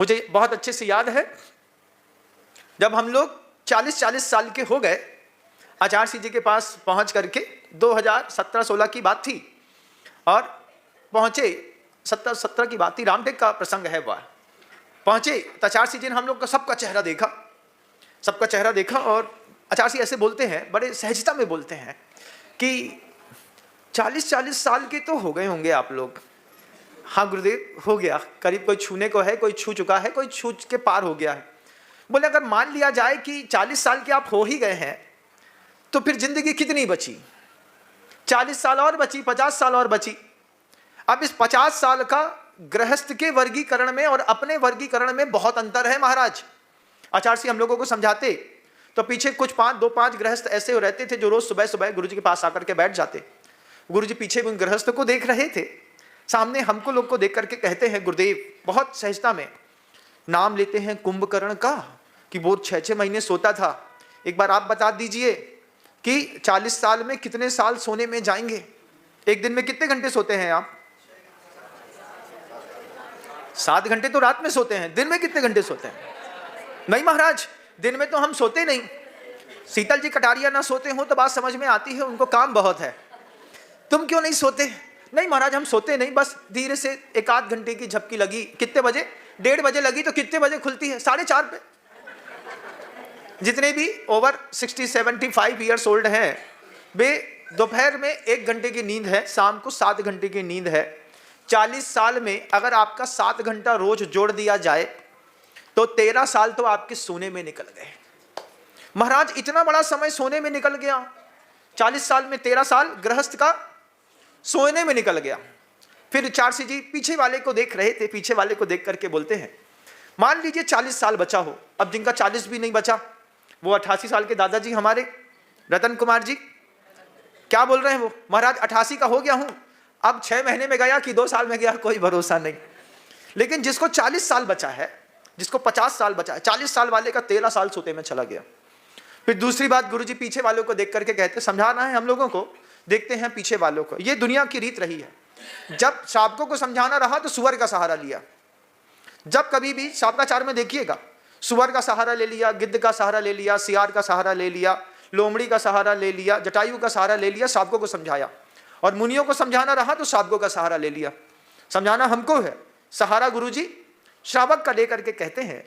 मुझे बहुत अच्छे से याद है, जब हम लोग 40-40 साल के हो गए, आचार्य जी के पास पहुंच करके 2017-16 की बात थी, और पहुंचे 17 की बात थी, रामटेक का प्रसंग है वह। पहुंचे तो आचार्य जी ने हम लोग का सबका चेहरा देखा, और आचार्य जी ऐसे बोलते हैं, बड़े सहजता में बोलते हैं कि 40-40 साल के तो हो गए होंगे आप लोग। हाँ गुरुदेव, हो गया, करीब कोई छूने को है, कोई छू चुका है, कोई छू के पार हो गया है। बोले अगर मान लिया जाए कि 40 साल के आप हो ही गए हैं, तो फिर जिंदगी कितनी बची? 40 साल और बची, 50 साल और बची। अब इस 50 साल का गृहस्थ के वर्गीकरण में और अपने वर्गीकरण में बहुत अंतर है महाराज। आचार्य जी हम लोगों को समझाते तो पीछे कुछ 2-5 गृहस्थ ऐसे रहते थे जो रोज सुबह सुबह गुरु जी के पास आकर के बैठ जाते। गुरु जी पीछे उन गृहस्थ को देख रहे थे, सामने हमको लोग को देख करके कहते हैं, गुरुदेव बहुत सहजता में नाम लेते हैं कुंभकर्ण का, कि वो 6-6 महीने सोता था। एक बार आप बता दीजिए कि 40 साल में कितने साल सोने में जाएंगे? एक दिन में कितने घंटे सोते हैं आप? 7 घंटे तो रात में सोते हैं, दिन में कितने घंटे सोते हैं? नहीं महाराज, दिन में तो हम सोते नहीं। शीतल जी कटारिया ना सोते हो तो बात समझ में आती है, उनको काम बहुत है। तुम क्यों नहीं सोते? नहीं महाराज हम सोते नहीं, बस धीरे से 1-8 घंटे की झपकी लगी, कितने बजे? 1:30 बजे लगी तो कितने बजे खुलती है? 4:30 पे। जितने भी ओवर 60-75 ईयर्स ओल्ड हैं, वे दोपहर में 1 घंटे की नींद है, शाम को 7 घंटे की नींद है। 40 साल में अगर आपका 7 घंटा रोज जोड़ दिया जाए तो 13 साल तो आपके सोने में निकल गए। महाराज इतना बड़ा समय सोने में निकल गया, 40 साल में 13 साल गृहस्थ का सोने में निकल गया। फिर आचार्य जी पीछे वाले को देख रहे थे, पीछे वाले को देख करके बोलते हैं, मान लीजिए 40 साल बचा हो, अब जिनका 40 भी नहीं बचा, वो 88 साल के दादाजी हमारे रतन कुमार जी, क्या बोल रहे हैं वो? महाराज 88 का हो गया हूं, अब 6 महीने में गया कि 2 साल में गया कोई भरोसा नहीं। लेकिन जिसको 40 साल बचा है, जिसको 50 साल बचा है, 40 साल वाले का 13 साल सोते में चला गया। फिर दूसरी बात गुरुजी पीछे वालों को देख करके कहते, समझाना है हम लोगों को, देखते हैं पीछे वालों को। ये दुनिया की रीत रही है, जब शावकों को समझाना रहा तो सुअर का सहारा लिया। जब कभी भी शावकाचार में देखिएगा, सुअर का सहारा ले लिया, गिद्ध का सहारा ले लिया, सियार का सहारा ले लिया, लोमड़ी का सहारा ले लिया, जटायु का सहारा ले लिया, शावकों को समझाया। और मुनियों को समझाना रहा तो शावकों का सहारा ले लिया। समझाना हमको है, सहारा गुरुजी श्रावक का लेकर के कहते हैं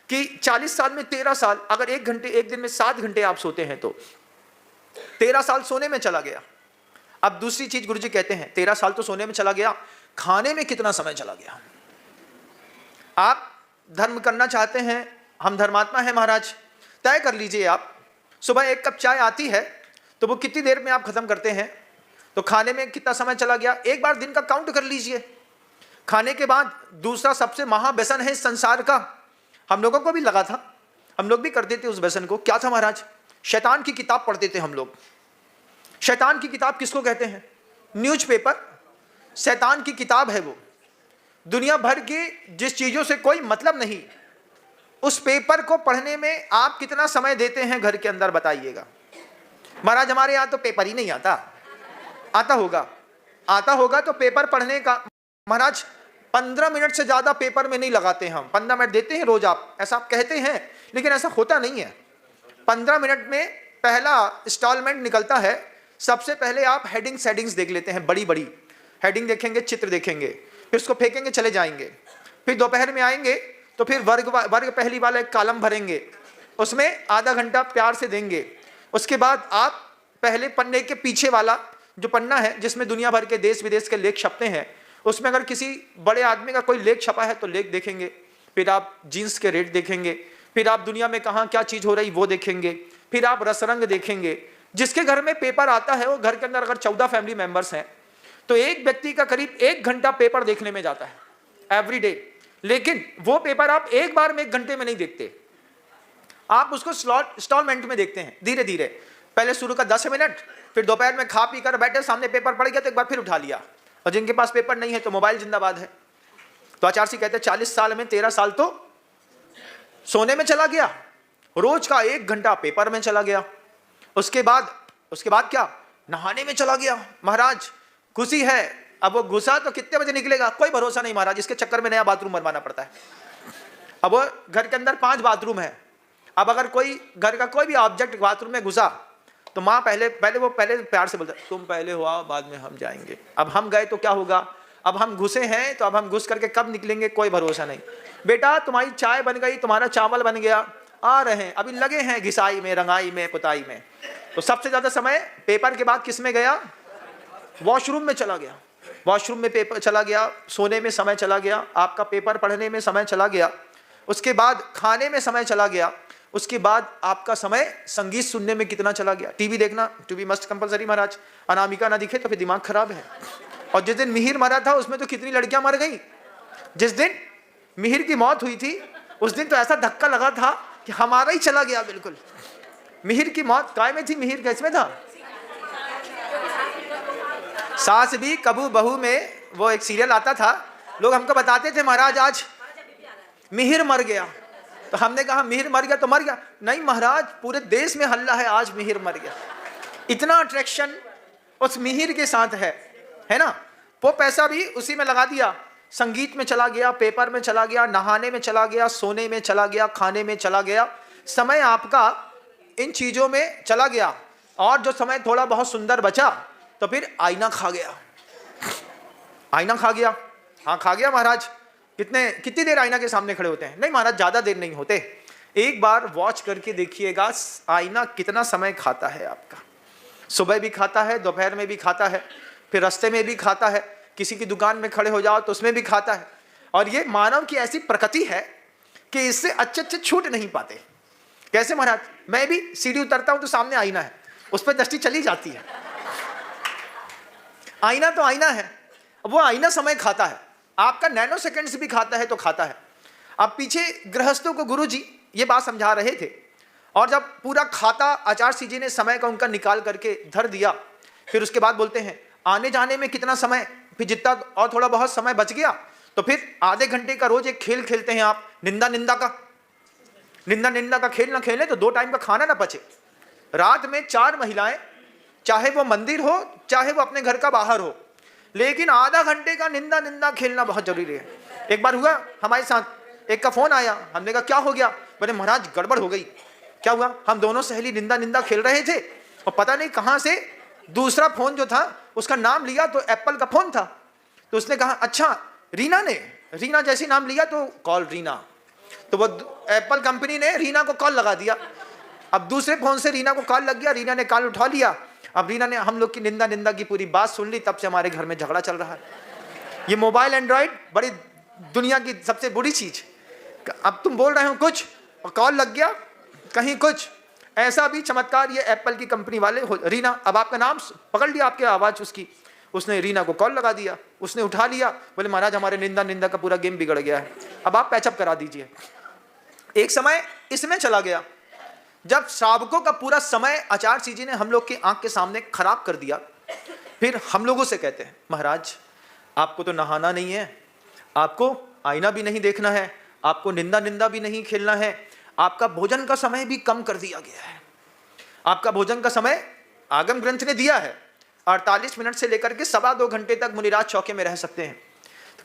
कि 40 साल में 13 साल, अगर 1 घंटे, एक दिन में 7 घंटे आप सोते हैं तो 13 साल सोने में चला गया। अब दूसरी चीज गुरुजी कहते हैं, 13 साल तो सोने में चला गया, खाने में कितना समय चला गया? आप धर्म करना चाहते हैं, हम धर्मात्मा हैं महाराज, तय कर लीजिए आप, सुबह 1 कप चाय आती है तो वो कितनी देर में आप खत्म करते हैं? तो खाने में कितना समय चला गया, एक बार दिन का काउंट कर लीजिए। खाने के बाद दूसरा सबसे महाव्यसन है इस संसार का, हम लोगों को भी लगा था, हम लोग भी करते थे उस व्यसन को। क्या था महाराज? शैतान की किताब पढ़ते थे हम लोग। शैतान की किताब किसको कहते हैं? न्यूज़पेपर शैतान की किताब है वो। दुनिया भर की जिस चीजों से कोई मतलब नहीं, उस पेपर को पढ़ने में आप कितना समय देते हैं घर के अंदर बताइएगा। महाराज हमारे यहाँ तो पेपर ही नहीं आता। आता होगा तो पेपर पढ़ने का महाराज 15 मिनट से ज्यादा पेपर में नहीं लगाते हम। 15 मिनट देते हैं रोज आप, ऐसा आप कहते हैं, लेकिन ऐसा होता नहीं है। 15 मिनट में पहला इंस्टॉलमेंट निकलता है। सबसे पहले आप हेडिंग सेडिंग्स देख लेते हैं, बड़ी बड़ी हेडिंग देखेंगे, चित्र देखेंगे, फिर उसको फेंकेंगे, चले जाएंगे। फिर दोपहर में आएंगे तो फिर वर्ग पहली वाला एक कॉलम भरेंगे, उसमें आधा घंटा प्यार से देंगे। उसके बाद आप पहले पन्ने के पीछे वाला जो पन्ना है जिसमें दुनिया भर के देश विदेश के लेख छपते हैं, उसमें अगर किसी बड़े आदमी का कोई लेख छपा है तो लेख देखेंगे। फिर आप जीन्स के रेट देखेंगे, फिर आप दुनिया में कहाँ क्या चीज हो रही वो देखेंगे, फिर आप रसरंग देखेंगे। जिसके घर में पेपर आता है वो घर के अंदर अगर 14 फैमिली मेंबर्स हैं तो एक व्यक्ति का करीब 1 घंटा पेपर देखने में जाता है एवरी डे। लेकिन वो पेपर आप एक बार में 1 घंटे में नहीं देखते, आप उसको इंस्टॉलमेंट में देखते हैं, धीरे धीरे। पहले शुरू का 10 मिनट, फिर दोपहर में खा पी कर बैठे, सामने पेपर पड़ गया तो एक बार फिर उठा लिया, और जिनके पास पेपर नहीं है तो मोबाइल जिंदाबाद है। तो आचार्य जी कहते हैं 40 साल में 13 साल तो सोने में चला गया, रोज का 1 घंटा पेपर में चला गया। उसके बाद क्या? नहाने में चला गया। महाराज खुशी है, अब वो घुसा तो कितने बजे निकलेगा कोई भरोसा नहीं महाराज, इसके चक्कर में नया बाथरूम बनवाना पड़ता है। अब वो घर के अंदर 5 बाथरूम है। अब अगर कोई घर का कोई भी ऑब्जेक्ट बाथरूम में घुसा तो माँ पहले प्यार से बोलता तुम पहले हो आओ, बाद में हम जाएंगे। अब हम गए तो क्या होगा, अब हम घुसे हैं तो अब हम घुस करके कब निकलेंगे कोई भरोसा नहीं। बेटा तुम्हारी चाय बन गई, तुम्हारा चावल बन गया, आ रहे हैं, अभी लगे हैं घिसाई में, रंगाई में, पुताई में। तो सबसे ज्यादा समय पेपर के बाद किस में गया, वॉशरूम में चला गया। वॉशरूम में पेपर चला गया, सोने में समय चला गया, आपका पेपर पढ़ने में समय चला गया, उसके बाद खाने में समय चला गया, उसके बाद आपका समय संगीत सुनने में कितना चला गया। टीवी देखना, टीवी मस्ट कंपलसरी महाराज, अनामिका ना दिखे तो फिर दिमाग खराब है। और जिस दिन मिहिर मरा था उसमें तो कितनी लड़कियां मर गई। जिस दिन मिहिर की मौत हुई थी उस दिन तो ऐसा धक्का लगा था कि हमारा ही चला गया बिल्कुल। मिहिर की मौत काय में थी, मिहिर कैसे था, सास भी कबू बहू में वो एक सीरियल आता था, लोग हमको बताते थे महाराज आज मिहिर मर गया। तो हमने कहा मिहिर मर गया तो मर गया, नहीं महाराज पूरे देश में हल्ला है आज मिहिर मर गया। इतना अट्रैक्शन उस मिहिर के साथ है ना। वो पैसा भी उसी में लगा दिया, संगीत में चला गया, पेपर में चला गया, नहाने में चला गया, सोने में चला गया, खाने में चला गया। समय आपका इन चीजों में चला गया। और जो समय थोड़ा बहुत सुंदर बचा तो फिर आईना खा गया। आईना खा गया, हाँ खा गया महाराज। कितनी देर आईना के सामने खड़े होते हैं, नहीं महाराज ज्यादा देर नहीं होते। एक बार वॉच करके देखिएगा आईना कितना समय खाता है आपका। सुबह भी खाता है, दोपहर में भी खाता है, फिर रास्ते में भी खाता है, किसी की दुकान में खड़े हो जाओ तो उसमें भी खाता है। और ये मानव की ऐसी प्रकृति है कि इससे अच्छे छूट नहीं पाते। कैसे महाराज, मैं भी सीढ़ी उतरता हूं तो सामने आईना है, उस पर दृष्टि चली जाती है। आईना तो आईना है, वो आईना समय खाता है, आपका नैनो सेकंड से भी खाता है तो खाता है। अब पीछे गृहस्थों को गुरुजी ये बात समझा रहे थे, और जब पूरा खाता आचार्य जी ने समय का उनका निकाल करके धर दिया, फिर उसके बाद बोलते हैं आने जाने में कितना समय, फिर जितना और थोड़ा बहुत समय बच गया तो फिर आधे घंटे का रोज एक खेल खेलते हैं आप, निंदा का खेल ना खेलें तो 2 टाइम का खाना ना बचे। रात में 4 महिलाएं, चाहे वो मंदिर हो चाहे वो अपने घर का बाहर हो, लेकिन आधा घंटे का निंदा खेलना बहुत जरूरी है। एक बार हुआ हमारे साथ, एक का फोन आया, हमने कहा क्या हो गया, बोले महाराज गड़बड़ हो गई। क्या हुआ, हम दोनों सहेली निंदा खेल रहे थे और पता नहीं कहां से दूसरा फोन जो था उसका नाम लिया तो एप्पल का फोन था। तो उसने कहा अच्छा रीना जैसी नाम लिया तो कॉल रीना, तो वो एप्पल कंपनी ने रीना को कॉल लगा दिया। अब दूसरे फोन से रीना को कॉल लग गया, रीना ने कॉल उठा लिया। अब रीना ने हम लोग की निंदा की पूरी बात सुन ली, तब से हमारे घर में झगड़ा चल रहा है। ये मोबाइल एंड्रॉइड बड़ी दुनिया की सबसे बुरी चीज। अब तुम बोल रहे हो कुछ और कॉल लग गया कहीं कुछ, ऐसा भी चमत्कार ये एप्पल की कंपनी वाले रीना, अब आपका नाम पकड़ लिया, आपकी आवाज उसकी, उसने रीना को कॉल लगा दिया, उसने उठा लिया, बोले महाराज हमारे निंदा का पूरा गेम बिगड़ गया है, अब आप पैचअप करा दीजिए। एक समय इसमें चला गया जब श्रावकों का पूरा समय आचार्य जी ने हम लोग की आंख के सामने खराब कर दिया। फिर हम लोगों से कहते हैं महाराज आपको तो नहाना नहीं है, आपको आईना भी नहीं देखना है, आपको निंदा भी नहीं खेलना है, आपका भोजन का समय भी कम कर दिया गया है। आपका भोजन का समय आगम ग्रंथ ने दिया है 48 मिनट से लेकर के 2.25 घंटे तक मुनिराज चौके में रह सकते हैं।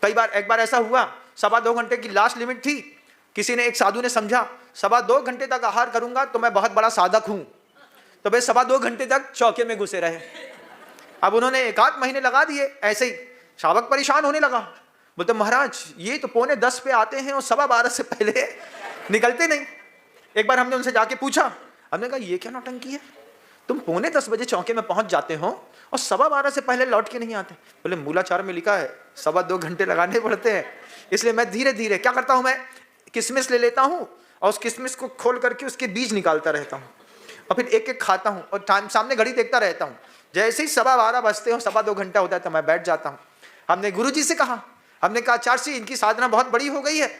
तो एक बार ऐसा हुआ 2.25 घंटे की लास्ट लिमिट थी, किसी ने, एक साधु ने समझा 2.25 घंटे तक आहार करूंगा तो मैं बहुत बड़ा साधक हूं, तो वे 2.25 घंटे तक चौके में घुसे रहे। अब उन्होंने 1-8 महीने लगा दिए, ऐसे ही श्रावक परेशान होने लगा, बोलते महाराज ये तो 9:45 पे आते हैं और 12:15 से पहले निकलते नहीं। एक बार हमने उनसे जाके पूछा, हमने कहा ये क्या नौटंकी है, तुम 9:45 बजे चौके में पहुंच जाते हो और 12:15 से पहले लौट के नहीं आते। बोले मूलाचार में लिखा है 2.25 घंटे लगाने पड़ते हैं, इसलिए मैं धीरे धीरे क्या करता हूं, मैं किशमिश ले लेता हूं और उस किशमिश को खोल करके उसके बीज निकालता रहता हूं और फिर एक एक खाता हूं और टाइम सामने घड़ी देखता रहता हूं। जैसे ही 12:15 बजते हो 2.25 घंटा होता है तो मैं बैठ जाता हूं। हमने गुरुजी से कहा, हमने कहा आचार्य जी इनकी साधना बहुत बड़ी हो गई है,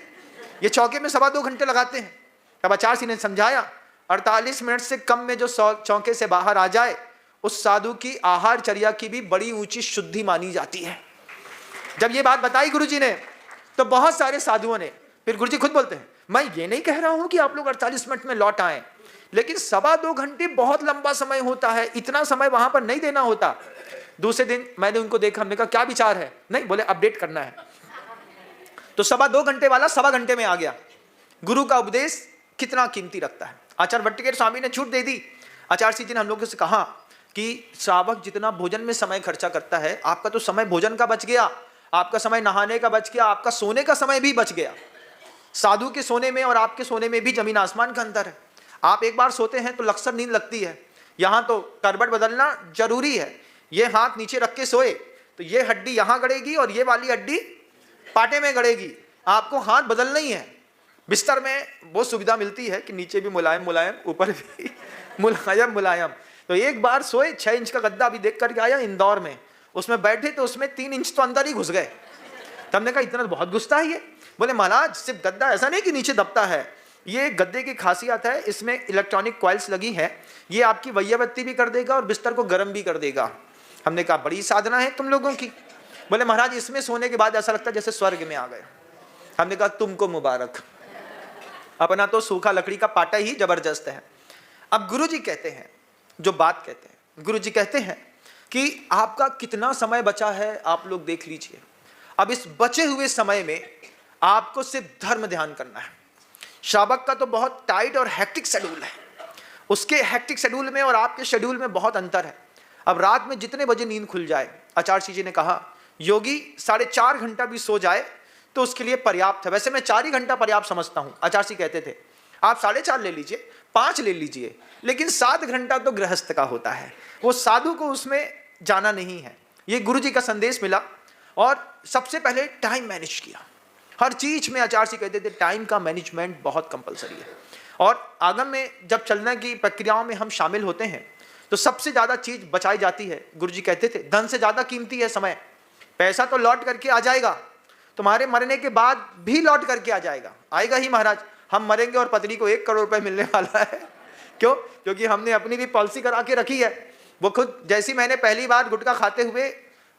ये चौके में 2.25 घंटे लगाते हैं। तब आचार्य जी ने समझाया 48 मिनट से कम में जो चौके से बाहर आ जाए उस साधु की आहार चर्या की भी बड़ी ऊंची शुद्धि मानी जाती है। जब ये बात बताई गुरुजी ने तो बहुत सारे साधुओं ने, फिर गुरुजी खुद बोलते हैं मैं ये नहीं कह रहा हूं कि आप लोग 48 मिनट में लौट आए, लेकिन 2.25 घंटे बहुत लंबा समय होता है, इतना समय वहां पर नहीं देना होता। दूसरे दिन मैंने उनको देखा, हमने कहा क्या विचार है, नहीं बोले अपडेट करना है। तो 2.25 घंटे वाला 1.25 घंटे में आ गया, गुरु का उपदेश कितना कीमती रखता है। आचार्य भट्टिकेर स्वामी ने छूट दे दी। आचार्य श्री जी ने हम लोगों से कहा कि श्रावक जितना भोजन में समय खर्चा करता है, आपका तो समय भोजन का बच गया, आपका समय नहाने का बच गया, आपका सोने का समय भी बच गया। साधु के सोने में और आपके सोने में भी जमीन आसमान का अंतर है। आप एक बार सोते हैं तो लक्सर नींद लगती है, यहाँ तो करवट बदलना जरूरी है। ये हाथ नीचे रख के सोए तो ये हड्डी यहाँ गड़ेगी और ये वाली हड्डी पाटे में गड़ेगी, आपको हाथ बदलना ही है। बिस्तर में वो सुविधा मिलती है कि नीचे भी मुलायम मुलायम, ऊपर भी मुलायम मुलायम। तो एक बार सोए, 6 इंच का गद्दा अभी देख करके आया इंदौर में, उसमें बैठे तो उसमें 3 इंच तो अंदर ही घुस गए। तब हमने कहा इतना तो बहुत घुसता है ये। बोले महाराज सिर्फ गद्दा ऐसा नहीं कि नीचे दबता है, ये गद्दे की खासियत है, इसमें इलेक्ट्रॉनिक कॉइल्स लगी है, ये आपकी वैयावत्ती भी कर देगा और बिस्तर को गर्म भी कर देगा। हमने कहा बड़ी साधना है तुम लोगों की। बोले महाराज इसमें सोने के बाद ऐसा लगता है जैसे स्वर्ग में आ गए। हमने कहा तुमको मुबारक, अपना तो सूखा लकड़ी का पाटा ही जबरदस्त है। अब गुरु जी कहते हैं, जो बात कहते हैं, गुरु जी कहते हैं कि आपका कितना समय बचा है आप लोग देख लीजिए। अब इस बचे हुए समय में आपको सिर्फ धर्म ध्यान करना है। श्रावक का तो बहुत टाइट और हेक्टिक शेड्यूल है, उसके हेक्टिक शेड्यूल में और आपके शेड्यूल में बहुत अंतर है। अब रात में जितने बजे नींद खुल जाए, आचार्य जी ने कहा योगी 4.5 घंटा भी सो जाए तो उसके लिए पर्याप्त है। वैसे मैं 4 ही घंटा पर्याप्त समझता हूँ। आचार्य जी कहते थे आप 4.5 ले लीजिए, 5 ले लीजिए, लेकिन 7 घंटा तो गृहस्थ का होता है, वो साधु को उसमें जाना नहीं है। ये गुरु जी का संदेश मिला और सबसे पहले टाइम मैनेज किया। हर चीज में आचार्य जी कहते थे टाइम का मैनेजमेंट बहुत कंपलसरी है। और आगम में जब चलने की प्रक्रियाओं में हम शामिल होते हैं तो सबसे ज्यादा चीज बचाई जाती है। गुरु जी कहते थे धन से ज्यादा कीमती है समय। पैसा तो लौट करके आ जाएगा, तुम्हारे मरने के बाद भी लौट करके आ जाएगा, आएगा ही महाराज। हम मरेंगे और पत्नी को 1 करोड़ रुपए मिलने वाला है। क्यों? क्योंकि हमने अपनी भी पॉलिसी करा के रखी है। वो खुद जैसी मैंने पहली बार गुटखा खाते हुए,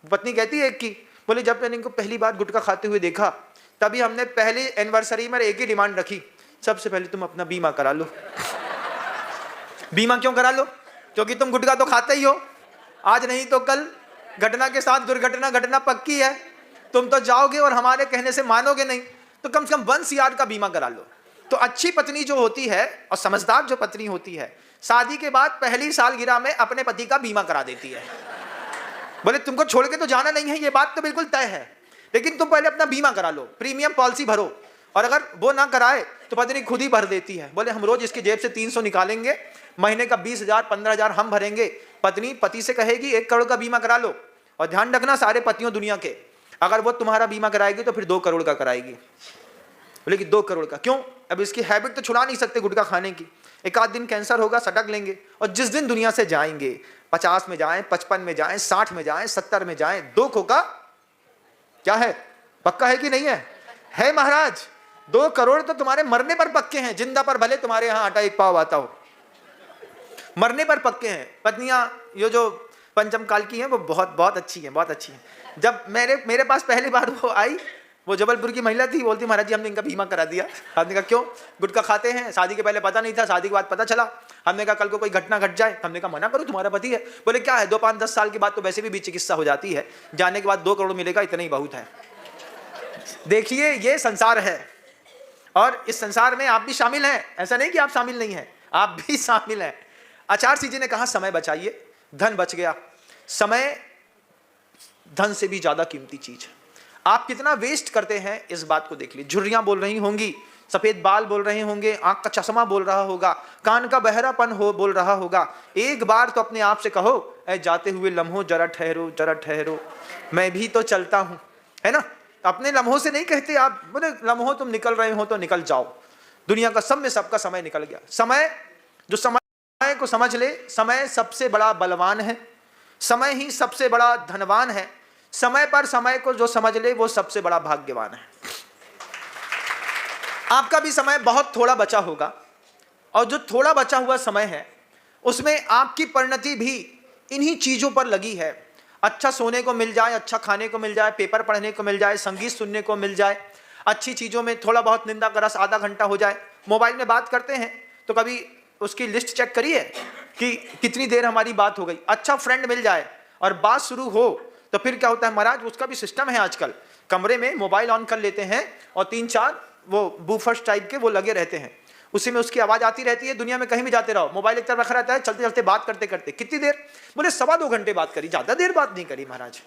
पत्नी कहती है कि बोले जब मैंने इनको पहली बार गुटखा खाते हुए देखा तभी हमने पहली एनिवर्सरी में एक ही डिमांड रखी, सबसे पहले तुम अपना बीमा करा लो। बीमा क्यों करा लो? क्योंकि तुम गुटखा तो खाते ही हो, आज नहीं तो कल घटना के साथ दुर्घटना घटना पक्की है। तुम तो जाओगे और हमारे कहने से मानोगे नहीं, तो कम से कम 1 CR का बीमा करा लो। तो अच्छी पत्नी जो होती है और समझदार जो पत्नी होती है, शादी के बाद पहली सालगिरह में अपने पति का बीमा करा देती है। बोले तुमको छोड़ के तो जाना नहीं है, ये बात तो बिल्कुल तय है, लेकिन तुम पहले अपना बीमा करा लो, प्रीमियम पॉलिसी भरो। और अगर वो ना कराए तो पत्नी खुद ही भर देती है। बोले हम रोज इसकी जेब से 300 निकालेंगे, महीने का 20,000 15,000 हम भरेंगे। पत्नी पति से कहेगी 1 करोड़ का बीमा करा लो। और ध्यान रखना सारे पतियों दुनिया के, अगर वो तुम्हारा बीमा कराएगी तो फिर 2 करोड़ का कराएगी। बोले कि 2 करोड़ का क्यों? अब इसकी हैबिट तो छुड़ा नहीं सकते गुटखा खाने की। एक आध दिन कैंसर होगा, सटक लेंगे, और जिस दिन दुनिया से जाएंगे, 50 में जाएं, 55 में जाएं, 60 में जाएं, 70 में जाएं, 2 का क्या है? पक्का है कि नहीं है? है महाराज। 2 करोड़ तो तुम्हारे मरने पर पक्के हैं, जिंदा पर भले तुम्हारे यहाँ आटा 1 पाव आता हो, मरने पर पक्के हैं। पत्नियां ये जो पंचम काल की हैं वो बहुत बहुत अच्छी हैं, बहुत अच्छी हैं। जब मेरे पास पहली बार वो आई, वो जबलपुर की महिला थी, बोलती महाराज जी हमने इनका बीमा करा दिया। हमने कहा क्यों? गुटखा खाते हैं, शादी के पहले पता नहीं था, शादी के बाद पता चला। हमने कहा कल को कोई घटना घट जाए। हमने कहा मना करो, तुम्हारा पति है। बोले क्या है, 2 5 10 साल के बाद तो वैसे भी चिकित्सा हो जाती है, जाने के बाद 2 करोड़ मिलेगा, इतना ही बहुत है। देखिए ये संसार है और इस संसार में आप भी शामिल हैं, ऐसा नहीं कि आप शामिल नहीं हैं, आप भी शामिल हैं। आचार्य जी ने कहा समय बचाइए, धन बच गया। समय धन से भी ज्यादा कीमती चीज है। आप कितना वेस्ट करते हैं इस बात को देख लीजिए। झुर्रियां बोल रही होंगी, सफेद बाल बोल रहे होंगे, आंख का चश्मा बोल रहा होगा, कान का बहरापन हो बोल रहा होगा। एक बार तो अपने आप से कहो, ऐ जाते हुए लम्हों जरा ठहरो, जरा ठहरो, मैं भी तो चलता हूं, है ना। अपने लम्हों से नहीं कहते आप, बोले लम्हों तुम निकल रहे हो तो निकल जाओ, दुनिया का सब में सबका समय निकल गया। समय जो समय को समझ ले, समय सबसे बड़ा बलवान है, समय ही सबसे बड़ा धनवान है। समय पर समय को जो समझ ले वो सबसे बड़ा भाग्यवान है। आपका भी समय बहुत थोड़ा बचा होगा और जो थोड़ा बचा हुआ समय है उसमें आपकी परिणति भी इन्हीं चीजों पर लगी है। अच्छा सोने को मिल जाए, अच्छा खाने को मिल जाए, पेपर पढ़ने को मिल जाए, संगीत सुनने को मिल जाए, अच्छी चीजों में थोड़ा बहुत निंदा का रस आधा घंटा हो जाए। मोबाइल में बात करते हैं तो कभी उसकी लिस्ट चेक करिए कि कितनी देर हमारी बात हो गई। अच्छा फ्रेंड मिल जाए और बात शुरू हो तो फिर क्या होता है महाराज, उसका भी सिस्टम है आजकल। कमरे में मोबाइल ऑन कर लेते हैं और 3 4 वो बूफर्स टाइप के वो लगे रहते हैं, उसी में उसकी आवाज़ आती रहती है। दुनिया में कहीं भी जाते रहो, मोबाइल एक तरफ रखा रहता है, चलते चलते बात करते करते। कितनी देर? बोले 2.25 घंटे बात करी, ज़्यादा देर बात नहीं करी महाराज।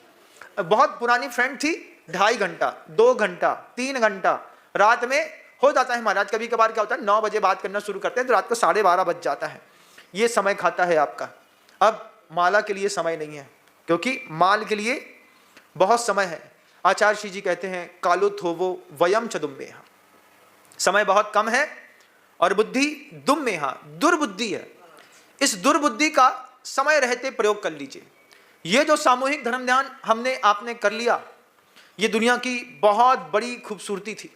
बहुत पुरानी फ्रेंड थी, 2.5 घंटा, 2 घंटा, 3 घंटा रात में हो जाता है महाराज। कभी कभार क्या होता है 9 बजे बात करना शुरू करते हैं तो रात को 12:30 बज जाता है। ये समय खाता है आपका। अब माला के लिए समय नहीं है, क्योंकि माल के लिए बहुत समय है। आचार्य श्री जी कहते हैं कालो थोवो वयम च दुम्मेहा, समय बहुत कम है और बुद्धि दुम्मेहा, दुर्बुद्धि है। इस दुर्बुद्धि का समय रहते प्रयोग कर लीजिए। ये जो सामूहिक धर्म ध्यान हमने आपने कर लिया, ये दुनिया की बहुत बड़ी खूबसूरती थी।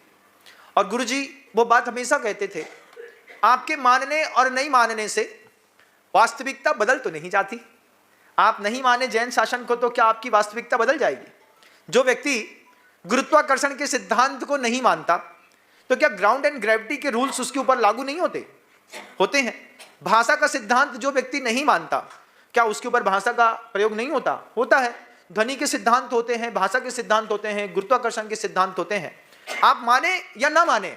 और गुरुजी वो बात हमेशा कहते थे, आपके मानने और नहीं मानने से वास्तविकता बदल तो नहीं जाती। आप नहीं माने जैन शासन को तो क्या आपकी वास्तविकता बदल जाएगी? जो व्यक्ति गुरुत्वाकर्षण के सिद्धांत को नहीं मानता तो क्या ग्राउंड एंड ग्रेविटी के रूल्स उसके ऊपर लागू नहीं होते? होते हैं। भाषा का सिद्धांत जो व्यक्ति नहीं मानता, क्या उसके ऊपर भाषा का प्रयोग नहीं होता? होता है। ध्वनि के सिद्धांत होते हैं, भाषा के सिद्धांत होते हैं, गुरुत्वाकर्षण के सिद्धांत होते हैं। आप माने या ना माने,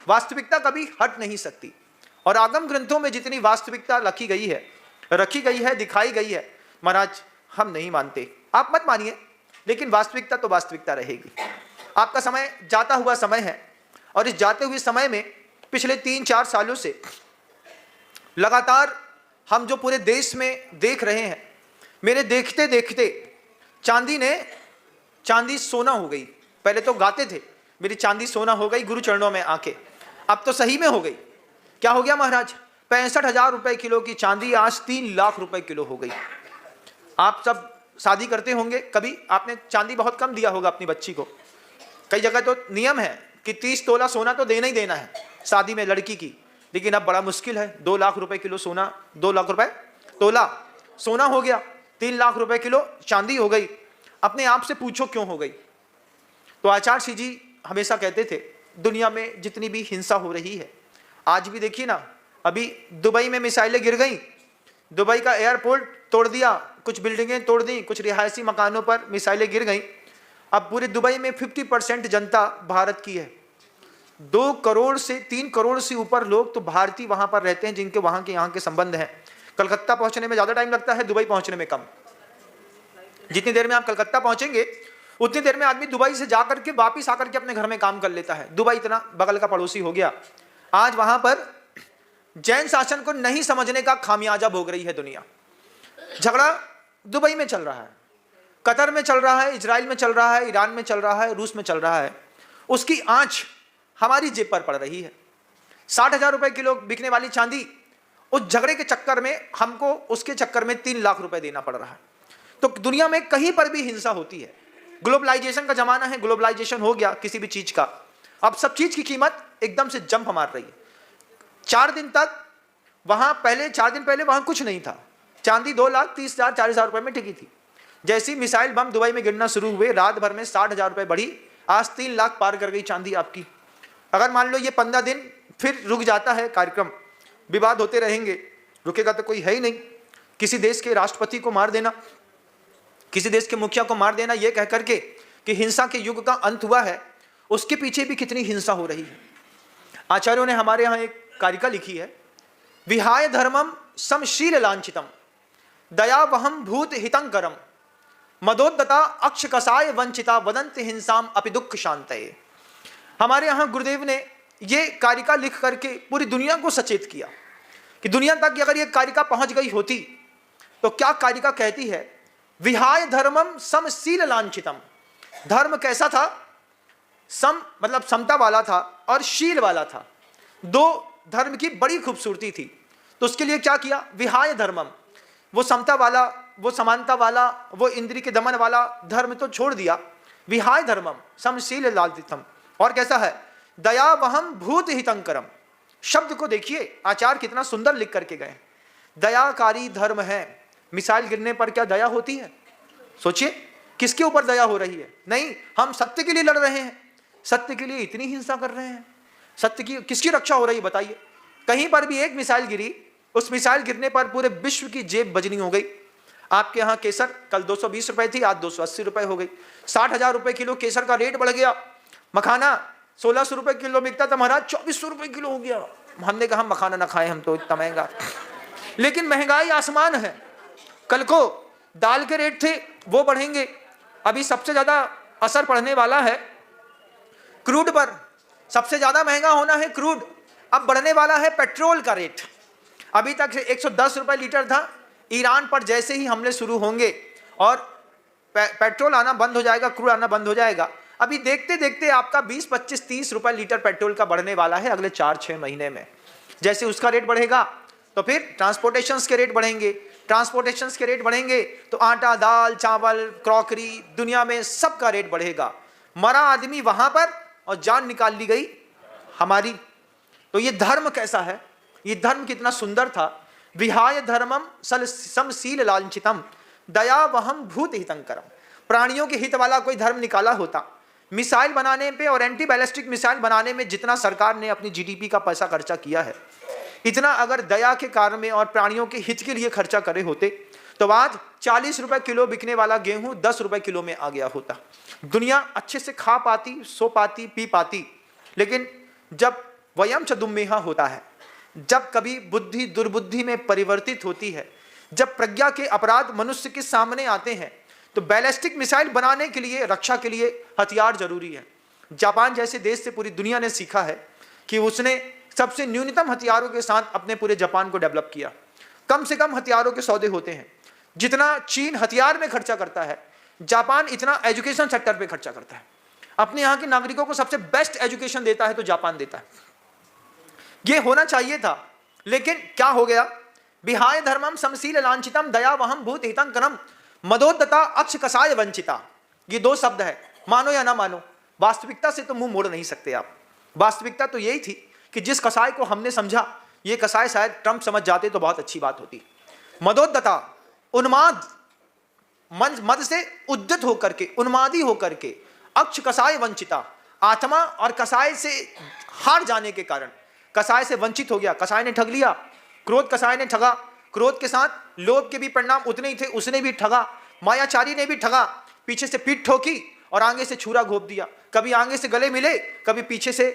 वास्तविकता कभी हट नहीं सकती। और आगम ग्रंथों में जितनी वास्तविकता रखी गई है, दिखाई गई है, महाराज हम नहीं मानते। आप मत मानिए, लेकिन वास्तविकता तो वास्तविकता रहेगी। आपका समय जाता हुआ समय है, और इस जाते हुए समय में पिछले 3-4 सालों से लगातार हम जो पूरे देश में देख रहे हैं, मेरे देखते देखते चांदी सोना हो गई। पहले तो गाते थे मेरी चांदी सोना हो गई गुरु चरणों में आके, अब तो सही में हो गई। क्या हो गया महाराज? 65,000 रुपए किलो की चांदी आज 3 लाख रुपए किलो हो गई। आप सब शादी करते होंगे, कभी आपने चांदी बहुत कम दिया होगा अपनी बच्ची को। कई जगह तो नियम है कि 30 तोला सोना तो देना ही देना है शादी में लड़की की, लेकिन अब बड़ा मुश्किल है। 2 लाख रुपए किलो सोना, 2 लाख रुपए तोला सोना हो गया, 3 लाख रुपए किलो चांदी हो गई। अपने आप से पूछो क्यों हो गई? तो आचार्य श्री जी हमेशा कहते थे, दुनिया में जितनी भी हिंसा हो रही है, आज भी देखिए ना, अभी दुबई में मिसाइलें गिर गई, दुबई का एयरपोर्ट तोड़ दिया, कुछ बिल्डिंगें तोड़ दी, कुछ रिहायशी मकानों पर मिसाइलें गिर गई। अब पूरे दुबई में 50% जनता भारत की है। 2 करोड़ से 3 करोड़ से ऊपर लोग तो भारतीय वहां पर रहते हैं, जिनके वहां के यहाँ के संबंध हैं। कलकत्ता पहुंचने में ज़्यादा टाइम लगता है, दुबई पहुंचने में कम। जितनी देर में आप कलकत्ता पहुंचेंगे उतनी देर में आदमी दुबई से जाकर के वापिस आकर के अपने घर में काम कर लेता है। दुबई इतना बगल का पड़ोसी हो गया। आज वहां पर जैन शासन को नहीं समझने का खामियाजा भोग रही है दुनिया। झगड़ा दुबई में चल रहा है, कतर में चल रहा है, इजराइल में चल रहा है, ईरान में चल रहा है, रूस में चल रहा है। उसकी आंच हमारी जेब पर पड़ रही है। 60,000 रुपए किलो बिकने वाली चांदी, उस झगड़े के चक्कर में हमको उसके चक्कर में 3 लाख रुपए देना पड़ रहा है। तो दुनिया में कहीं पर भी हिंसा होती है। ग्लोबलाइजेशन का जमाना है, ग्लोबलाइजेशन हो गया किसी भी चीज का। अब सब चीज की कीमत एकदम से जंप मार रही है। 4 दिन तक वहां पहले 4 दिन पहले वहां कुछ नहीं था, चांदी 2,30,000 40,000 रुपए में टिकी थी। जैसी मिसाइल बम दुबई में गिरना शुरू हुए, रात भर में 60,000 रुपए बढ़ी, आज 3 लाख पार कर गई चांदी आपकी। अगर मान लो ये 15 दिन फिर रुक जाता है कार्यक्रम, विवाद होते रहेंगे, रुकेगा तो कोई है ही नहीं। किसी देश के राष्ट्रपति को मार देना, किसी देश के मुखिया को मार देना, ये कह करके कि हिंसा के युग का अंत हुआ है, उसके पीछे भी कितनी हिंसा हो रही है। आचार्यों ने हमारे यहाँ एक कारिका लिखी है, विहाय धर्मम समशील लांछितम दयावहम भूत हितंकरम मदोद्दता अक्ष कसाय वंचिता वदंत हिंसाम अपि दुख शांतये। हमारे यहाँ गुरुदेव ने ये कारिका लिख करके पूरी दुनिया को सचेत किया कि दुनिया तक अगर ये कारिका पहुंच गई होती तो क्या कारिका कहती है, विहाय धर्मम समशील लांछितम। धर्म कैसा था? सम मतलब समता वाला था और शील वाला था। 2 धर्म की बड़ी खूबसूरती थी। तो उसके लिए क्या किया? विहाय धर्मम, वो समता वाला, वो समानता वाला, वो इंद्रिय के दमन वाला धर्म तो छोड़ दिया। विहाय धर्मम समशील लांछितम। और कैसा है? दयावहम भूत हितंकरम। शब्द को देखिए आचार्य कितना सुंदर लिख करके गए। दयाकारी धर्म है। मिसाइल गिरने पर क्या दया होती है? सोचिए किसके ऊपर दया हो रही है? नहीं, हम सत्य के लिए लड़ रहे हैं, सत्य के लिए इतनी हिंसा कर रहे हैं। सत्य की किसकी रक्षा हो रही है बताइए? कहीं पर भी एक मिसाइल गिरी, उस मिसाइल गिरने पर पूरे विश्व की जेब बजनी हो गई। आपके यहाँ केसर कल 220 रुपए थी, आज 280 रुपए हो गई। 60,000 रुपए किलो केसर का रेट बढ़ गया। मखाना 1600 रुपए किलो बिकता था महाराज, 2400 रुपए किलो हो गया। हमने कहा मखाना ना खाएं हम तो, इतना महंगा। लेकिन महंगाई आसमान है। कल को दाल के रेट थे वो बढ़ेंगे। अभी सबसे ज्यादा असर पड़ने वाला है क्रूड पर, सबसे ज्यादा महंगा होना है क्रूड। अब बढ़ने वाला है पेट्रोल का रेट। अभी तक 110 रुपए लीटर था। ईरान पर जैसे ही हमले शुरू होंगे और पेट्रोल आना बंद हो जाएगा, क्रूड आना बंद हो जाएगा, अभी देखते देखते आपका 20, 25, 30 रुपए लीटर पेट्रोल का बढ़ने वाला है अगले 4-6 महीने में। जैसे उसका रेट बढ़ेगा तो फिर ट्रांसपोर्टेशन के रेट बढ़ेंगे, ट्रांसपोर्टेशन के रेट बढ़ेंगे तो आटा, दाल, चावल, क्रॉकरी, दुनिया में सबका रेट बढ़ेगा। मरा आदमी वहां पर और जान निकाल ली गई हमारी। तो ये धर्म कैसा है, ये धर्म कितना सुंदर था। विहाय धर्मम समशील लांछितम दया वहम भूत हितंकरम। प्राणियों के हित वाला कोई धर्म निकाला होता। मिसाइल बनाने पे और एंटी बैलिस्टिक मिसाइल बनाने में जितना सरकार ने अपनी जीडीपी का पैसा खर्चा किया है, इतना अगर दया के कारण में और प्राणियों के हित के लिए खर्चा करे होते तो आज 40 रुपए किलो बिकने वाला गेहूं 10 रुपए किलो में आ गया होता। दुनिया अच्छे से खा पाती, सो पाती, पी पाती। लेकिन जब वयम च दुम्मेहा होता है, जब कभी बुद्धि दुर्बुद्धि में परिवर्तित होती है, जब प्रज्ञा के अपराध मनुष्य के सामने आते हैं, तो बैलिस्टिक मिसाइल बनाने के लिए, रक्षा के लिए हथियार जरूरी है। जापान जैसे देश से पूरी दुनिया ने सीखा है कि उसने सबसे न्यूनतम हथियारों के साथ अपने पूरे जापान को डेवलप किया। कम से कम हथियारों के सौदे होते हैं। जितना चीन हथियार में खर्चा करता है, जापान इतना एजुकेशन सेक्टर पे खर्चा करता है। अपने यहाँ के नागरिकों को सबसे बेस्ट एजुकेशन देता है तो जापान देता है। ये होना चाहिए था, लेकिन क्या हो गया? विहाय धर्मम समशील लांछितम दया वहम भूत हितंकरम मदोद्धता अक्ष कसाय वंचिता। ये दो शब्द है, मानो या ना मानो, वास्तविकता से तो मुंह मोड़ नहीं सकते आप। वास्तविकता तो यही थी कि जिस कसाय को हमने समझा, ये कसाय शायद ट्रंप समझ जाते तो बहुत अच्छी बात होती। मदोद्धता, उन्माद, मद से उद्यत होकर के, उन्मादी होकर के, अक्ष कसाय वंचिता, आत्मा और कसाय से हार जाने के कारण कसाय से वंचित हो गया। कसाय ने ठग लिया, क्रोध कसाय ने ठगा, क्रोध के साथ लोभ के भी परिणाम उतने ही थे, उसने भी ठगा। मायाचारी ने भी ठगा, पीछे से पीठ ठोकी और आगे से छुरा घोप दिया। कभी आगे से गले मिले, कभी पीछे से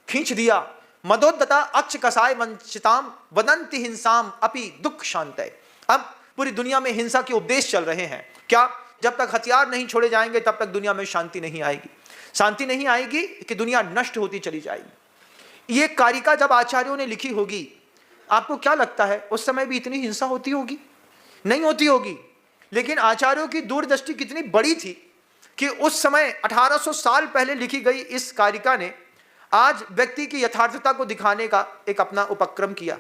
खींच दिया। मदोद्धता अक्ष कसाय वंचिताम वदंति हिंसाम अपि दुख शांतय। अब पूरी दुनिया में हिंसा के उपदेश चल रहे हैं। क्या? जब तक हथियार नहीं छोड़े जाएंगे तब तक दुनिया में शांति नहीं आएगी। शांति नहीं आएगी कि दुनिया नष्ट होती चली जाएगी। ये कारिका जब आचार्यों ने लिखी होगी, आपको क्या लगता है उस समय भी इतनी हिंसा होती होगी? नहीं होती होगी। लेकिन आचार्यों की दूरदृष्टि कितनी बड़ी थी कि उस समय 1800 साल पहले लिखी गई इस कारिका ने आज व्यक्ति की यथार्थता को दिखाने का एक अपना उपक्रम किया।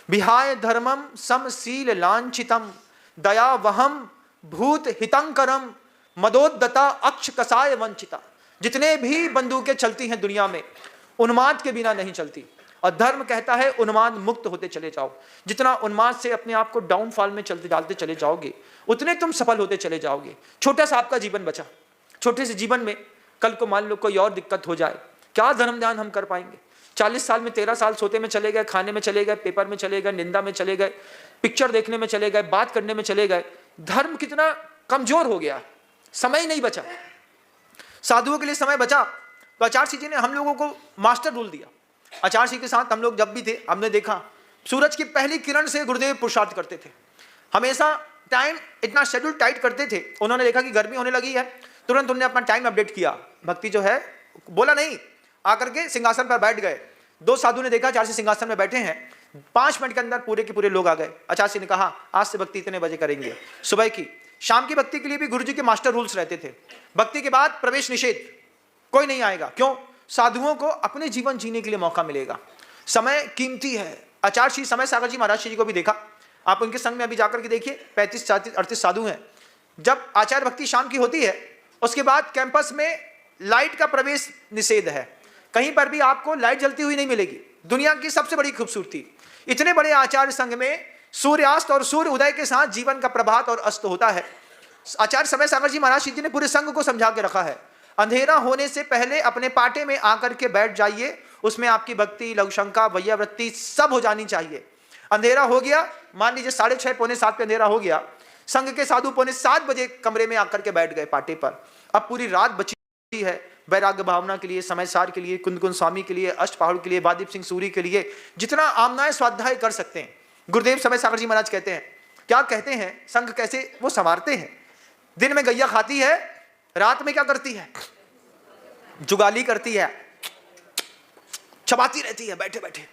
विहाय धर्मम समशील लांछितम दया वहम भूत हितंकरम मदोद्धता अक्ष कसाय वंचिता। जितने भी बंदूकें चलती हैं दुनिया में, उन्माद के बिना नहीं चलती। और धर्म कहता है उन्माद मुक्त होते चले जाओ। जितना उन्माद से अपने आप को डाउनफॉल में चलते डालते चले जाओगे, उतने तुम सफल होते चले जाओगे। छोटा सा आपका जीवन बचा, छोटे से जीवन में कल को मान लो कोई और दिक्कत हो जाए, क्या धर्म ध्यान हम कर पाएंगे? 40 साल में 13 साल सोते में चले गए, खाने में चले गए, पेपर में चले गए, निंदा में चले गए, पिक्चर देखने में चले गए, बात करने में चले गए। धर्म कितना कमजोर हो गया, समय नहीं बचा। साधुओं के लिए समय बचा तो आचार्य जी ने हम लोगों को मास्टर रूल दिया। आचार्य जी के साथ हम लोग जब भी थे, हमने देखा सूरज की पहली किरण से गुरुदेव पुरुषार्थ करते थे। हमेशा टाइम इतना शेड्यूल टाइट करते थे। उन्होंने देखा कि गर्मी होने लगी है, तुरंत उन्होंने अपना टाइम अपडेट किया। भक्ति जो है बोला नहीं, आकर के सिंहासन पर बैठ गए। 2 साधु ने देखा आचार्य सिंहासन में बैठे हैं, 5 मिनट के अंदर पूरे के पूरे लोग आ गए। आचार्य ने कहा आज से भक्ति इतने बजे करेंगे, सुबह की। शाम की भक्ति के लिए भी गुरु जी के मास्टर रूल्स रहते थे। भक्ति के बाद प्रवेश निषेध, कोई नहीं आएगा। क्यों? साधुओं को अपने जीवन जीने के लिए मौका मिलेगा। समय कीमती है। आचार्य श्री समय सागर जी महाराज जी को भी देखा, आप उनके संग में अभी जाकर के देखिए, 35, 37, 38 साधु हैं। जब आचार्य भक्ति शाम की होती है, उसके बाद कैंपस में लाइट का प्रवेश निषेध है। कहीं पर भी आपको लाइट जलती हुई नहीं मिलेगी। दुनिया की सबसे बड़ी खूबसूरती, इतने बड़े आचार्य संघ में सूर्यास्त और सूर्य उदय के साथ जीवन का प्रभात और अस्त होता है। आचार्य समय सागर जी महाराज जी ने पूरे संघ को समझा के रखा है, अंधेरा होने से पहले अपने पाटे में आकर के बैठ जाइए, उसमें आपकी भक्ति, लघुशंका, वैयावृत्ति सब हो जानी चाहिए। अंधेरा हो गया, मान लीजिए 6:30 पौने 7 पे अंधेरा हो गया, संघ के साधु पौने 7 बजे कमरे में आकर के बैठ गए पाटे पर। अब पूरी रात बची। है, वैराग्य भावना के लिए, समय सार के लिए, कुंद कुंद स्वामी के लिए, अष्ट पहाड़ के लिए, बादीप सिंह सूरी के लिए, जितना आमनाएं स्वाध्याय कर सकते हैं। गुरुदेव समय सागर जी महाराज कहते हैं, क्या कहते हैं, संघ कैसे वो संवारते हैं। दिन में गैया खाती है, रात में क्या करती है, जुगाली करती है, चबाती रहती है बैठे बैठे।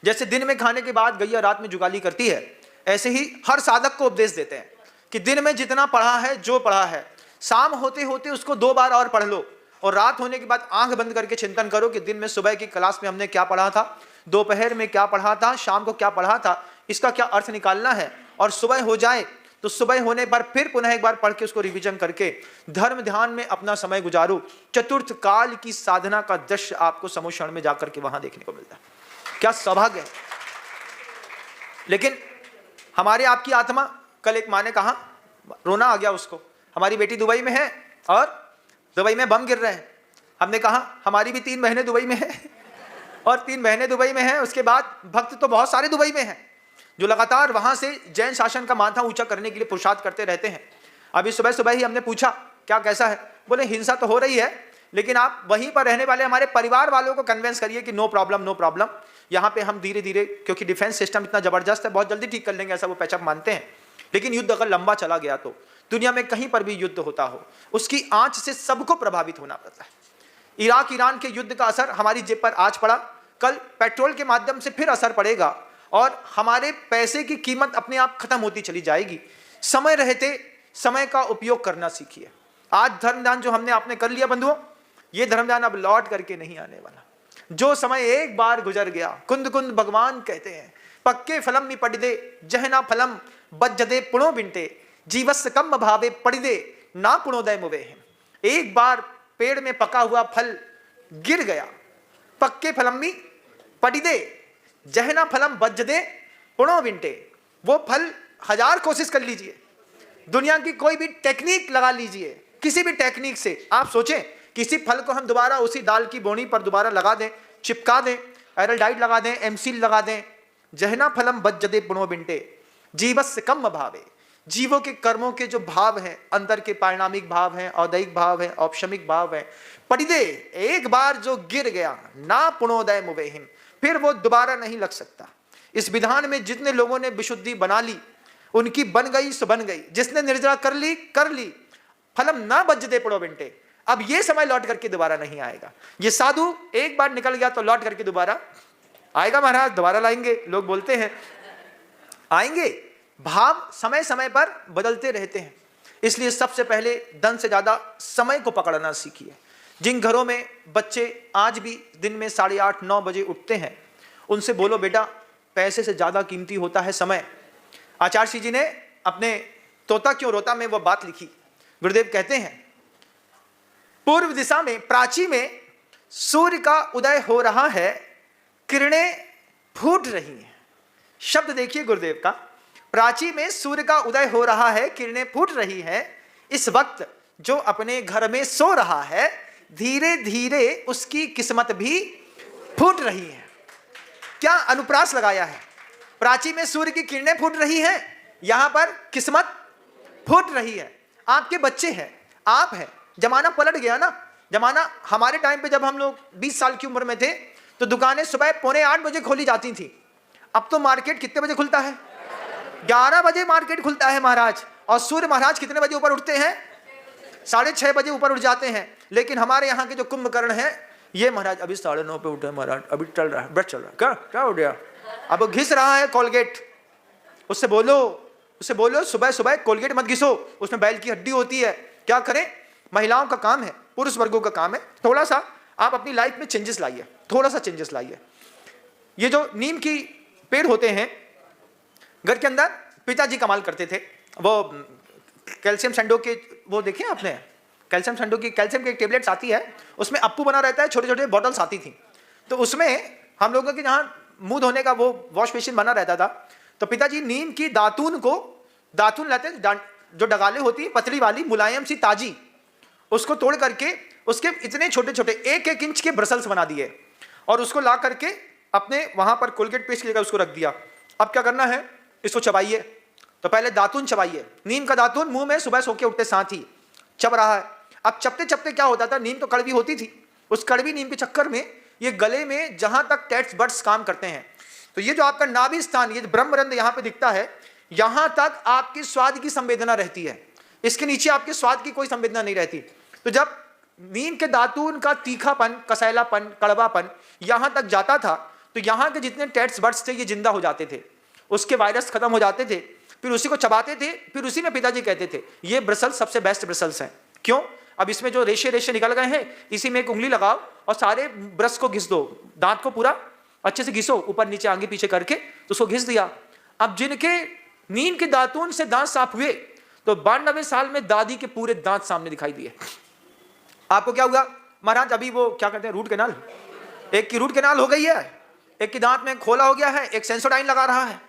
जैसे दिन में खाने के बाद गैया रात में जुगाली करती है, ऐसे ही हर साधक को उपदेश देते हैं कि दिन में जितना पढ़ा है, जो पढ़ा है, शाम होते होते उसको 2 बार और पढ़ लो, और रात होने के बाद आंख बंद करके चिंतन करो कि दिन में सुबह की क्लास में हमने क्या पढ़ा था, दोपहर में क्या पढ़ा था, शाम को क्या पढ़ा था, इसका क्या अर्थ निकालना है। और सुबह हो जाए तो सुबह होने पर फिर पुनः एक बार पढ़ के उसको रिवीजन करके धर्म ध्यान में अपना समय गुजारो। चतुर्थ काल की साधना का दृश्य आपको समोक्षण में जाकर के वहां देखने को मिलता है। क्या सौभाग्य है। लेकिन हमारे आपकी आत्मा, कल एक माँ ने कहा, रोना आ गया उसको, हमारी बेटी दुबई में है और दुबई में बम गिर रहे हैं। हमने कहा हमारी भी 3 महीने दुबई में है और 3 महीने दुबई में है, उसके बाद भक्त तो बहुत सारे दुबई में हैं जो लगातार वहां से जैन शासन का माथा ऊंचा करने के लिए पुरुषार्थ करते रहते हैं। अभी सुबह सुबह ही हमने पूछा क्या कैसा है, बोले हिंसा तो हो रही है, लेकिन आप वहीं पर रहने वाले हमारे परिवार वालों को कन्विंस करिए कि नो प्रॉब्लम नो प्रॉब्लम, यहाँ पे हम धीरे धीरे, क्योंकि डिफेंस सिस्टम इतना जबरदस्त है, बहुत जल्दी ठीक कर लेंगे, ऐसा वो पैचअप मानते हैं। लेकिन युद्ध अगर लंबा चला गया तो दुनिया में कहीं पर भी युद्ध होता हो, उसकी आंच से सबको प्रभावित होना पड़ता है। इराक ईरान के युद्ध का असर हमारी जेब पर आज पड़ा, कल पेट्रोल के माध्यम से फिर असर पड़ेगा और हमारे पैसे की कीमत अपने आप खत्म होती चली जाएगी। समय रहते समय का उपयोग करना सीखिए। आज धर्मदान जो हमने आपने कर लिया बंधुओं, ये धर्मदान अब लौट करके नहीं आने वाला। जो समय एक बार गुजर गया, कुंद कुंद भगवान कहते हैं, पक्के फलम मी पड़िदे जहना फलम बज्जदे पुणो बिंटे जीवस कम भावे पड़िदे ना पुणोदय मुवे हैं। एक बार पेड़ में पका हुआ फल गिर गया, पक्के फलम मी पड़िदे जहना फलम बज्जदे पुणो बिंटे, वो फल 1000 कोशिश कर लीजिए, दुनिया की कोई भी टेक्निक लगा लीजिए, किसी भी टेक्निक से आप सोचें किसी फल को हम दोबारा उसी दाल की बोनी पर दोबारा लगा दें, चिपका दें, एरलडाइड लगा दें, एमसील लगा दें, जहना फलम बज्जदे पुणो बिंटे जीवस कम भावे। जीवों के कर्मों के जो भाव हैं, अंदर के पारिणामिक भाव हैं, औदैहिक भाव हैं, औपशमिक भाव हैं, पड़िदे एक बार जो गिर गया ना पुणोदय मुवेहिम, फिर वो दोबारा नहीं लग सकता। इस विधान में जितने लोगों ने विशुद्धि बना ली उनकी बन गई सो बन गई, जिसने निर्जला कर ली, फलम ना बज्जदे पुणो बिंटे। अब ये समय लौट करके दोबारा नहीं आएगा। ये साधु एक बार निकल गया तो लौट करके दोबारा आएगा महाराज, दोबारा लाएंगे, लोग बोलते हैं आएंगे। भाव समय समय पर बदलते रहते हैं, इसलिए सबसे पहले धन से ज्यादा समय को पकड़ना सीखिए। जिन घरों में बच्चे आज भी दिन में 8:30-9 बजे उठते हैं, उनसे बोलो बेटा पैसे से ज्यादा कीमती होता है समय। आचार्य श्री जी ने अपने तोता क्यों रोता में वो बात लिखी। गुरुदेव कहते हैं पूर्व दिशा में प्राची में सूर्य का उदय हो रहा है, किरणें फूट रही हैं। शब्द देखिए गुरुदेव का, प्राची में सूर्य का उदय हो रहा है, किरणें फूट रही हैं। इस वक्त जो अपने घर में सो रहा है, धीरे धीरे उसकी किस्मत भी फूट रही है। क्या अनुप्रास लगाया है। प्राची में सूर्य की किरणें फूट रही हैं, यहां पर किस्मत फूट रही है। आपके बच्चे हैं, आप हैं। जमाना पलट गया ना। जमाना हमारे टाइम पे जब हम लोग 20 साल की उम्र में थे तो दुकानें सुबह 7:45 बजे खोली जाती थी। अब तो मार्केट कितने बजे खुलता है? 11 बजे मार्केट खुलता है महाराज। और सूर्य महाराज कितने बजे ऊपर उठते हैं? 6:30 बजे ऊपर उठ जाते हैं। लेकिन हमारे यहाँ के जो कुंभकर्ण हैं, ये महाराज अभी 9:30 पे उठे महाराज, अभी चल रहा है, ब्रश चल रहा है। क्या क्या हो गया? अब वो घिस रहा है कोलगेट। उससे बोलो सुबह सुबह कोलगेट मत घिसो, उसमें बैल की हड्डी होती है। क्या करें? महिलाओं का काम है, पुरुष वर्गों का काम है। थोड़ा सा आप अपनी लाइफ में चेंजेस लाइए, थोड़ा सा चेंजेस लाइए। ये जो नीम की पेड़ होते हैं घर के अंदर, पिताजी कमाल करते थे। वो कैल्शियम सेंडो के, वो देखे आपने, कैल्शियम सेंडो की कैल्शियम की टेबलेट्स आती है, उसमें अप्पू बना रहता है, छोटे छोटे बॉटल्स आती थी। तो उसमें हम लोगों के जहाँ मुंह धोने का वो वॉश बेसिन बना रहता था, तो पिताजी नीम की दातून लाते, जो डगाले होती है पतली वाली मुलायम सी ताजी, उसको तोड़ करके उसके इतने छोटे छोटे 1-1 इंच के ब्रसल्स बना दिए और उसको ला करके अपने वहां पर कोलगेट पेस्ट लेकर उसको रख दिया। अब क्या करना है? इसको चबाइए। तो पहले दातून चबाइए, नीम का दातून मुंह में सुबह सो के उठते साथ ही चब रहा है। अब चपते चपते क्या होता था, नींद तो कड़वी होती थी, उस कड़वी नींद के चक्कर में ये गले में जहां तक टेस्ट बड्स काम करते हैं, तो ये जो आपका नाभि स्थान, ये ब्रह्मरंध्र यहां पे दिखता है, यहां तक आपकी स्वाद की संवेदना रहती है, इसके नीचे आपके स्वाद की कोई संवेदना नहीं रहती। तो जब नीम के दातून का तीखापन, कसैलापन, कड़वापन यहां तक जाता था, तो यहां के जितने टेस्ट बड्स थे ये जिंदा हो जाते थे, उसके वायरस खत्म हो जाते थे, फिर उसी को चबाते थे, फिर उसी में पिताजी कहते थे ये ब्रसल्स सबसे बेस्ट ब्रसल्स हैं। क्यों? अब इसमें जो रेशे रेशे निकल गए हैं, इसी में एक उंगली लगाओ और सारे ब्रश को घिस दो, दांत को पूरा अच्छे से घिसो, ऊपर नीचे आगे पीछे करके, तो उसको घिस दिया। अब जिनके नीम के दातून से दांत साफ हुए, तो 92 साल में दादी के पूरे दांत सामने दिखाई दिए। आपको क्या हुआ महाराज? अभी वो क्या कहते हैं, रूट कैनाल, एक की रूट कैनाल हो गई है, एक की दांत में खोला हो गया है, एक सेंसोडाइन लगा रहा है,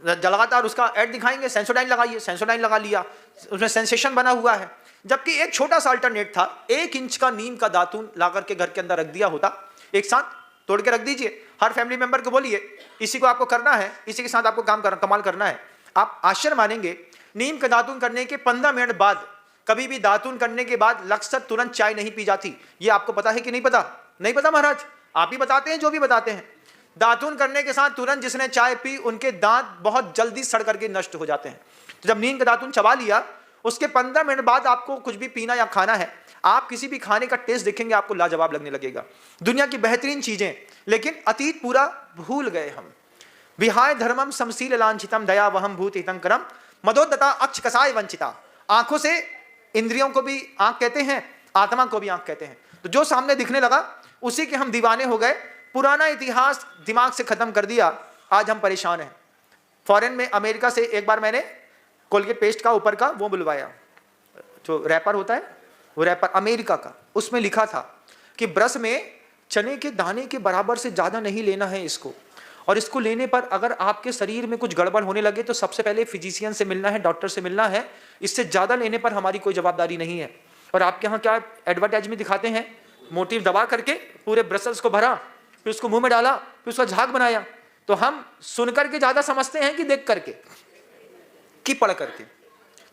लगातार उसका ऐड दिखाएंगे, सेंसोडाइन लगाइए, सेंसोडाइन लगा लिया, उसमें सेंसेशन बना हुआ है। जबकि एक छोटा सा अल्टरनेट था, 1 इंच का नीम का दातून ला करके घर के अंदर रख दिया होता, एक साथ तोड़ के रख दीजिए, हर फैमिली मेंबर को बोलिए इसी को आपको करना है, इसी के साथ आपको काम करना, कमाल करना है। आप आश्चर्य मानेंगे, नीम का दातून करने के 15 मिनट बाद, कभी भी दातून करने के बाद लक्सर तुरंत चाय नहीं पी जाती। ये आपको पता है कि नहीं पता? नहीं पता महाराज, आप ही बताते हैं जो भी बताते हैं। दातून करने के साथ तुरंत जिसने चाय पी, उनके दांत बहुत जल्दी सड़ करके नष्ट हो जाते हैं। तो जब नीम का दातून चबा लिया, उसके 15 मिनट बाद आपको कुछ भी पीना या खाना है, आप किसी भी खाने का टेस्ट देखेंगे, आपको लाजवाब लगने लगेगा। दुनिया की बेहतरीन चीजें, लेकिन अतीत पूरा भूल गए हम। विहाय धर्मम समशील लांछितम दया वहम भूत हितंकरम मदोदता अक्ष कसाय वंचिता। आंखों से इंद्रियों को भी आंख कहते हैं, आत्मा को भी आंख कहते हैं। तो जो सामने दिखने लगा उसी के हम दीवाने हो गए, पुराना इतिहास दिमाग से खत्म कर दिया, आज हम परेशान हैं। फॉरेन में, अमेरिका से एक बार मैंने कोलगेट पेस्ट का ऊपर का वो बुलवाया, जो रैपर होता है, वो रैपर अमेरिका का, उसमें लिखा था कि ब्रश में चने के दाने के बराबर से ज्यादा नहीं लेना है इसको, और इसको लेने पर अगर आपके शरीर में कुछ गड़बड़ होने लगे तो सबसे पहले फिजिशियन से मिलना है, डॉक्टर से मिलना है, इससे ज्यादा लेने पर हमारी कोई जवाबदारी नहीं है। और आपके यहाँ क्या एडवर्टाइजमेंट दिखाते हैं, मोटिव दबा करके पूरे ब्रसल्स को भरा, फिर उसको मुंह में डाला, फिर उसका झाग बनाया। तो हम सुन करके ज्यादा समझते हैं कि देख करके, कि पढ़ करके?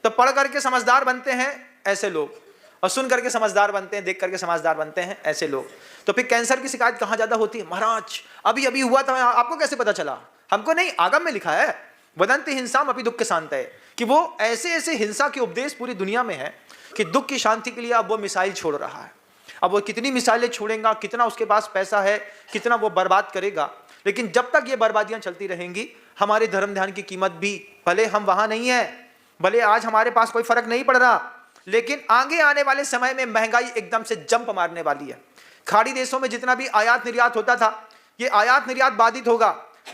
तो पढ़ करके समझदार बनते हैं ऐसे लोग, और सुन करके समझदार बनते हैं, देख करके समझदार बनते हैं ऐसे लोग। तो फिर कैंसर की शिकायत कहाँ ज्यादा होती है? महाराज अभी अभी हुआ था, आपको कैसे पता चला? हमको नहीं, आगम में लिखा है, वदंति हिंसाम अपि दुख शांत है, कि वो ऐसे ऐसे हिंसा के उपदेश पूरी दुनिया में है कि दुख की शांति के लिए अब वो मिसाइल छोड़ रहा है। अब वो कितनी मिसाइलें छोड़ेगा, कितना उसके पास पैसा है, कितना वो बर्बाद करेगा, लेकिन जब तक ये बर्बादियां चलती रहेंगी, हमारे धर्म ध्यान की कीमत भी, भले हम वहां नहीं है, भले आज हमारे पास कोई फर्क नहीं पड़ रहा, लेकिन आगे आने वाले समय में महंगाई एकदम से जंप मारने वाली है। खाड़ी देशों में जितना भी आयात निर्यात होता था, ये आयात निर्यात बाधित होगा।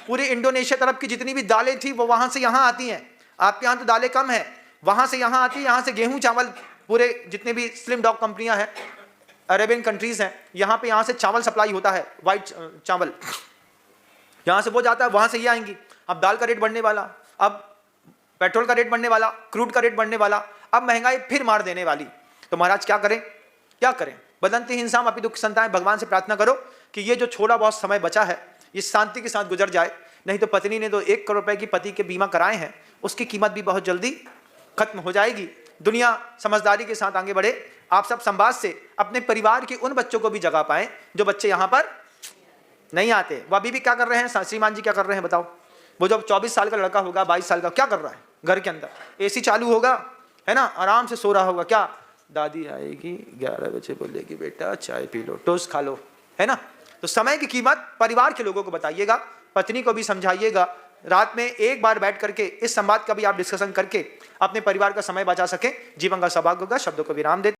पूरे इंडोनेशिया तरफ की जितनी भी दालें थी वो वहां से यहाँ आती हैं, आपके यहाँ तो दालें कम है, वहां से यहाँ आती है, यहाँ से गेहूं चावल, पूरे जितने भी स्लिम डॉग कंपनियां हैं, अरेबियन कंट्रीज हैं, यहाँ पे यहाँ से चावल सप्लाई होता है, वाइट चावल, यहाँ से वो जाता है, वहां से ये आएंगी। अब दाल का रेट बढ़ने वाला, अब पेट्रोल का रेट बढ़ने वाला, क्रूड का रेट बढ़ने वाला, अब महंगाई फिर मार देने वाली। तो महाराज क्या करें? क्या करें? बदंती हिंसा अपि दुख संताएं, भगवान से प्रार्थना करो कि ये जो थोड़ा बहुत समय बचा है ये शांति के साथ गुजर जाए। नहीं तो पत्नी ने तो 1 करोड़ रुपए की पति के बीमा कराए हैं, उसकी कीमत भी बहुत जल्दी खत्म हो जाएगी। दुनिया समझदारी के साथ आगे बढ़े। आप सब संवाद से अपने परिवार के उन बच्चों को भी जगा पाएं जो बच्चे यहाँ पर नहीं आते। वो अभी भी क्या कर रहे हैं? श्रीमान जी क्या कर रहे हैं बताओ? वो जो 24 साल का लड़का होगा, 22 साल का, क्या कर रहा है? घर के अंदर एसी चालू होगा, है ना, आराम से सो रहा होगा। क्या दादी आएगी 11 बजे, बोलेगी बेटा चाय पी लो, टोस्ट खा लो, है ना। तो समय की कीमत परिवार के लोगों को बताइएगा, पत्नी को भी समझाइएगा। रात में एक बार बैठ करके इस संवाद का भी आप डिस्कशन करके अपने परिवार का समय बचा सकें। जीवन का सौभाग्य होगा। शब्दों को विराम देते।